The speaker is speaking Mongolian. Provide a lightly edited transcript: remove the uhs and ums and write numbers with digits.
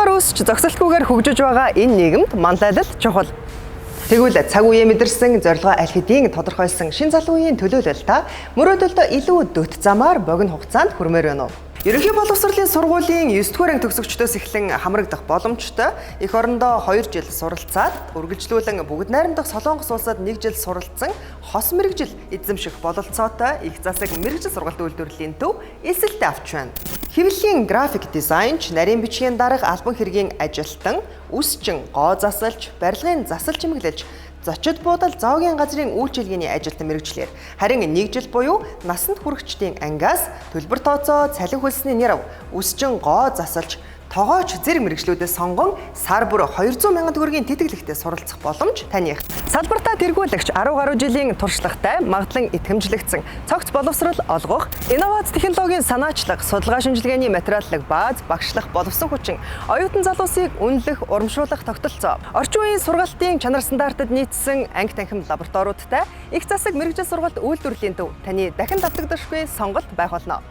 Хурдаагаар өсч зогсолтгүйгээр хөгжиж байгаа энэ нийгэмд манлайлал чухал. Тэгвэл цаг үеэ мэдэрсэн зорилгоо аль хэдийн тодорхойлсон шин залуу үеийн төлөөлөл та мөрөөдөлдөө илүү дөт замаар богино хугацаанд хүрмээр байна уу? Ерөнхий боловсролын сургуулийн 9-р анги төгсөгчдөөс эхлэн хамрагдах боломжтой эх орондоо 2 жил суралцаад үргэлжлүүлэн бүгд найрамдах Солонгос улсад 1 жил суралцсан хос мэргэжил эзэмших бололцоотой их засаг мэргэжил сургалт үйлдвэрлэлийн төв эсэлтээ авч байна. Хэвлэлийн график дизайнч, нарийн бичгийн дарга албан хэргийн ажилтан, үсчин, гоо засалч, барилгын засал чимэглэлч, зочид буудал зоогийн газрын үйлчилгээний ажилтан мэргэжлэр харин 1 жил буюу насанд хүрэгчдийн ангиас төлбөр тооцоо, цалин хөлсний нэр, үсчин, гоо засалж, тогооч зэрэг мэргэжлүүдээс сонгон сар бүр 200 мянган төгрөгийн тэтгэлэгтээ суралцах боломж таних. Салбартаа тэргүүлэгч 10 гаруй жилийн туршлагатай магадлан итгэмжлэгдсэн цогц боловсрол олгох, инновац технологийн санаачлах, судалгаа шинжилгээний материаллаг бааз, багшлах боловсон хүчин, оюутан залуусыг үнэлэх, урамшуулах тогтолцоо, орчин үеийн сургалтын чанар стандартад нийцсэн анги танхим лабораториудтай их засаг мэргэжил сургалт үйлдвэрлэлийн төв таны дахин давтагдашгүй сонголт байх болно.